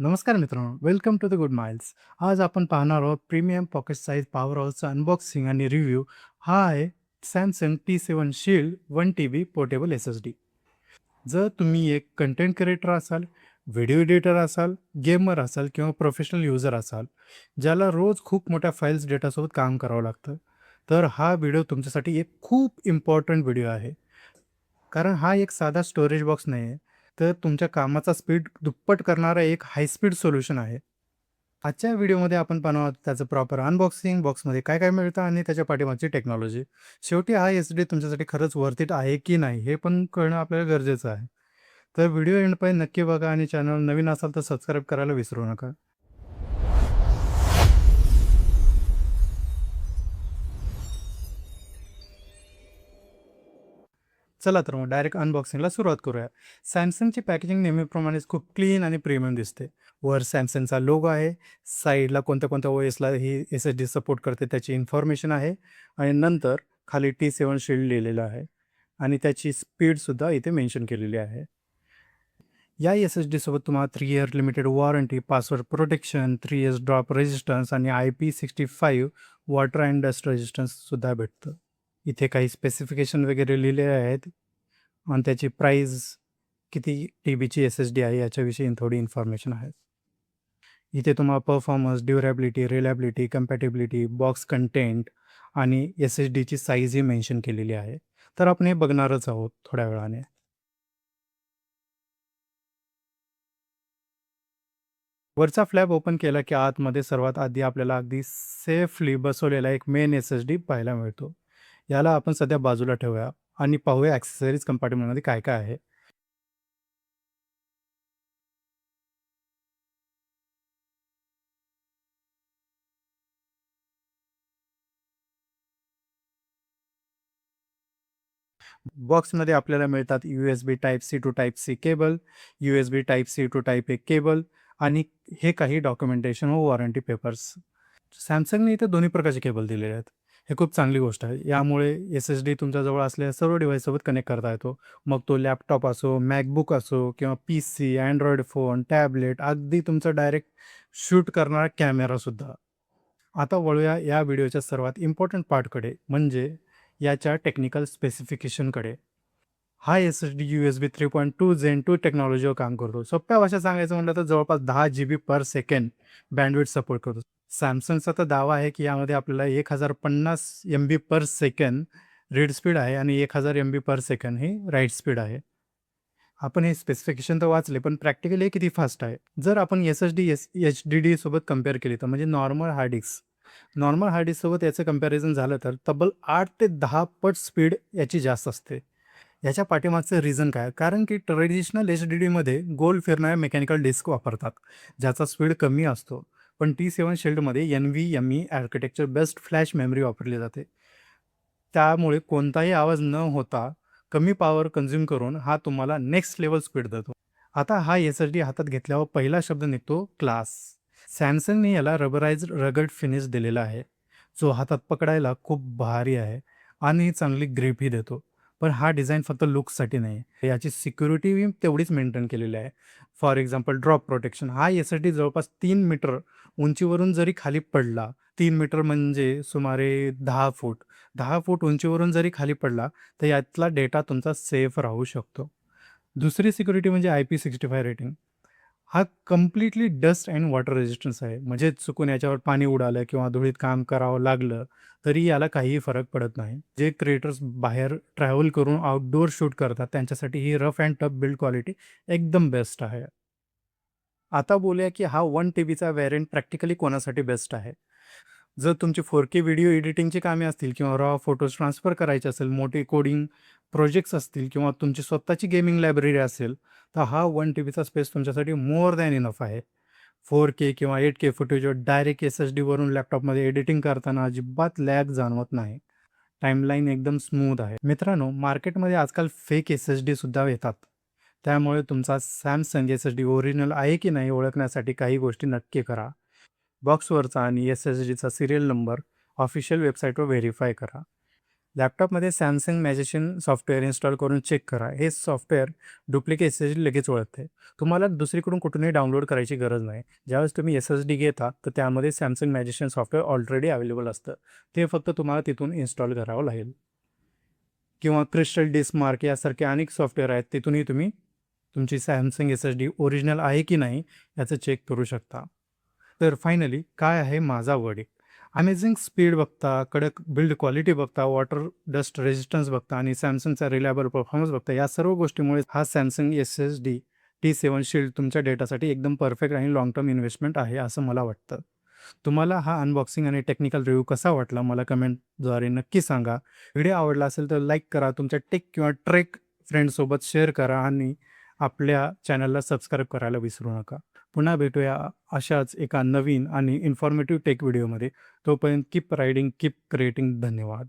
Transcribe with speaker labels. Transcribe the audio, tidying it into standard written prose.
Speaker 1: नमस्कार मित्रांनो, welcome to the good miles. आज आपण पाहणार आहोत प्रीमियम पॉकेट साइज पॉवर हाऊसचा अनबॉक्सिंग आणि रिव्ह्यू. हा आहे Samsung T7 shield 1 TB portable SSD. जर तुम्ही एक कंटेंट क्रिएटर असाल, व्हिडिओ एडिटर असाल, गेमर असाल किंवा प्रोफेशनल युजर असाल, ज्याला रोज खूप मोठ्या फाईल्स डेटासोबत काम करावं लागतं, तर हा व्हिडिओ तुमच्यासाठी एक खूप इम्पॉर्टंट व्हिडिओ आहे. कारण हा एक साधा स्टोरेज बॉक्स नाही आहे, तर तुमच्या कामाचा स्पीड दुप्पट करणारा एक हाय स्पीड सोल्युशन आहे. आजच्या व्हिडिओमध्ये आपण पाहणार आहोत त्याचं प्रॉपर अनबॉक्सिंग, बॉक्समध्ये काय काय मिळतं आणि त्याच्या पाठीमागची टेक्नॉलॉजी. शेवटी हा एस-डी तुमच्यासाठी खरंच वर्थ इट आहे की नाही हे पण कळणं आपल्याला गरजेचं आहे. तर व्हिडिओ एंडपर्यंत नक्की बघा आणि चॅनल नवीन असाल तर सबस्क्राईब करायला विसरू नका. चला तर मग डायरेक्ट अनबॉक्सिंगला सुरुवात करूया. Samsungची पॅकेजिंग नेहमीप्रमाणेच खूप क्लीन आणि प्रीमियम दिसते. वर Samsungचा लोगो आहे, साईडला कोणत्या-कोणत्या OSला ही एस-एस-डी सपोर्ट करते त्याची इन्फॉर्मेशन आहे आणि नंतर खाली T7 शील्ड लिहिलेलं आहे आणि त्याची स्पीडसुद्धा इथे मेन्शन केलेली आहे. या एस-एस-डी सोबत तुम्हाला 3 year limited warranty, password protection, 3 years drop resistance आणि IP65 वॉटर अँड डस्ट रेझिस्टन्ससुद्धा भेटतं. इथे काही स्पेसिफिकेशन वगैरे लिहिलेले आहेत आणि त्याची प्राईस किती टीबीची एस-एस-डी आहे याच्याविषयी थोडी इन्फॉर्मेशन आहे. इथे तुम्हाला performance, durability, reliability, compatibility, box content आणि एस-एस-डीची साईजही मेन्शन केलेली आहे. तर आपण हे बघणारच आहोत थोड्या वेळाने. वरचा फ्लॅप ओपन केला की आतमध्ये सर्वात आधी आपल्याला अगदी सेफली बसवलेला एक मेन एस-एस-डी पाहायला मिळतो. याला आपण सध्या बाजूला ठेवूया आणि पाहूया ॲक्सेसरीज कंपार्टमेंटमध्ये काय-काय आहे. बॉक्समध्ये आपल्याला मिळतात USB type C to type C cable, USB type C to type A cable आणि हे काही डॉक्युमेंटेशन व वॉरंटी पेपर्स. Samsungने इथे दोन्ही प्रकारचे केबल दिलेले आहेत. हे खूप चांगली गोष्ट आहे. यामुळे एस-एस-डी तुमच्याजवळ असलेल्या सर्व डिव्हाइससोबत कनेक्ट करता येतो. मग तो लॅपटॉप असो, MacBook असो किंवा PC, Android फोन, टॅबलेट, अगदी तुमचं डायरेक्ट शूट करणारा कॅमेरासुद्धा. आता वळूया या व्हिडिओच्या सर्वात इम्पोर्टंट पार्टकडे, म्हणजे याच्या टेक्निकल स्पेसिफिकेशनकडे. हा एस-एस-डी USB 3.2 Zen 2 टेक्नॉलॉजीवर काम करतो. सोप्या भाषेत सांगायचं म्हटलं तर जवळपास 10 GB पर सेकंड बँडविड्थ सपोर्ट करतो. Samsungचा तर दावा आहे, की यामध्ये आपल्याला 1050 MB पर सेकंड रीड स्पीड आहे आणि 1000 MB पर सेकंड ही राईट स्पीड आहे. आपण हे स्पेसिफिकेशन तर वाचले, पण प्रॅक्टिकली हे किती फास्ट आहे. जर आपण एस-एस-डी एच-डी-डी सोबत कंपेअर केली तर म्हणजे नॉर्मल हार्ड डिस्कसोबत याचं कंपॅरिझन झालं तर तब्बल 8 ते 10 पट स्पीड याची जास्त असते. याच्या पाठीमागचं रिझन काय? कारण की ट्रेडिशनल एच-डी-डीमध्ये गोल फिरणाऱ्या मेकॅनिकल डिस्क वापरतात, ज्याचा स्पीड कमी असतो. पण T7 शील्डमध्ये NVMe architecture best flash memory वापरली जाते. त्यामुळे कोणताही आवाज न होता कमी पॉवर कन्झ्युम करून हा तुम्हाला नेक्स्ट लेव्हल स्पीड देतो. आता हा एस-एस-डी हातात घेतल्यावर पहिला शब्द निघतो क्लास. Samsungने याला रबराइज्ड रगड फिनिश दिलेला आहे, जो हातात पकडायला खूप भारी आहे आणि चांगली ग्रिपही देतो. पण हा डिझाइन फक्त लुक्ससाठी नाही, याची सिक्युरिटी तेवढीच मेंटेन केलेली आहे. For example drop protection. हा एस-एस-डी जवळपास 3 मीटर उंचीवरून जरी खाली पडला, 3 मीटर म्हणजे सुमारे 10 फूट. 10 फूट उंचीवरून जरी खाली पडला, तर यातला डेटा तुमचा सेफ राहू शकतो. दुसरी सिक्युरिटी म्हणजे IP65 रेटिंग. हा completely dust and water resistance आहे. म्हणजे चुकून याच्यावर पाणी उडालं किंवा धुळीत काम करावं लागलं, तरी याला काहीही फरक पडत नाही. जे क्रिएटर्स बाहेर ट्रॅव्हल करून आउटडोअर शूट करतात, त्यांच्यासाठी ही rough and tough build quality एकदम बेस्ट आहे. आता बोलूया की हा 1 टीबीचा व्हेरियंट प्रॅक्टिकली कोणासाठी बेस्ट आहे. जर तुमची 4K व्हिडिओ एडिटिंगची कामे असतील किंवा रॉ फोटोज ट्रान्सफर करायचे असेल, मोठे कोडिंग प्रोजेक्ट्स असतील किंवा तुमची स्वतःची गेमिंग लायब्ररी असेल, तर हा 1 टीबीचा स्पेस तुमच्यासाठी मोर दॅन इनफ आहे. 4K किंवा 8K फुटेजवर डायरेक्ट एस-एस-डीवरून लॅपटॉपमध्ये एडिटिंग करताना अजिबात लॅग जाणवत नाही. टाईमलाईन एकदम स्मूथ आहे. मित्रांनो, मार्केटमध्ये आजकाल फेक एस-एस-डीसुद्धा येतात. त्यामुळे तुमचा Samsung एस-एस-डी ओरिजिनल आहे की नाही ओळखण्यासाठी काही गोष्टी नक्की करा. बॉक्सवरचा आणि एस-एस-डीचा सीरियल नंबर ऑफिशियल वेबसाईटवर व्हेरिफाय करा. लॅपटॉपमध्ये सॅमसंग मॅजिशियन सॉफ्टवेअर इन्स्टॉल करून चेक करा. हे सॉफ्टवेअर डुप्लिकेट एस-एस-डी लगेच ओळखते. तुम्हाला दुसरीकडून कुठूनही डाउनलोड करायची गरज नाही. ज्यावेळेस तुम्ही एस-एस-डी घेता, तर त्यामध्ये Samsung magician software already available असतं. ते फक्त तुम्हाला तिथून इन्स्टॉल करावं लागेल. किंवा क्रिस्टल डिस्कमार्क यासारखे अनेक सॉफ्टवेअर आहेत. तिथूनही तुम्ही तुमची सॅमसंग एस-एस-डी ओरिजिनल आहे की नाही याचं चेक करू शकता. तर फायनली काय आहे माझा वर्डिक्ट? अमेझिंग स्पीड बघता, कडक बिल्ड क्वालिटी बघता, वॉटर डस्ट रेझिस्टन्स बघता आणि सॅमसंगचा रिलायबल परफॉर्मन्स बघता, या सर्व गोष्टीमुळे हा सॅमसंग एस-एस-डी T7 शील्ड तुमच्या डेटासाठी एकदम परफेक्ट आणि लाँग टर्म इन्व्हेस्टमेंट आहे असं मला वाटतं. तुम्हाला हा अनबॉक्सिंग आणि टेक्निकल रिव्ह्यू कसा वाटला मला कमेंटद्वारे नक्की सांगा. व्हिडिओ आवडला असेल तर लाईक करा, तुमच्या टेक किंवा ट्रेक फ्रेंड्ससोबत शेअर करा आणि आपल्या चॅनलला सबस्क्राईब करायला विसरू नका. पुन्हा भेटूया अशाच एका नवीन आणि इन्फॉर्मेटिव्ह टेक व्हिडिओमध्ये. तोपर्यंत कीप रायडिंग, कीप क्रिएटिंग. धन्यवाद.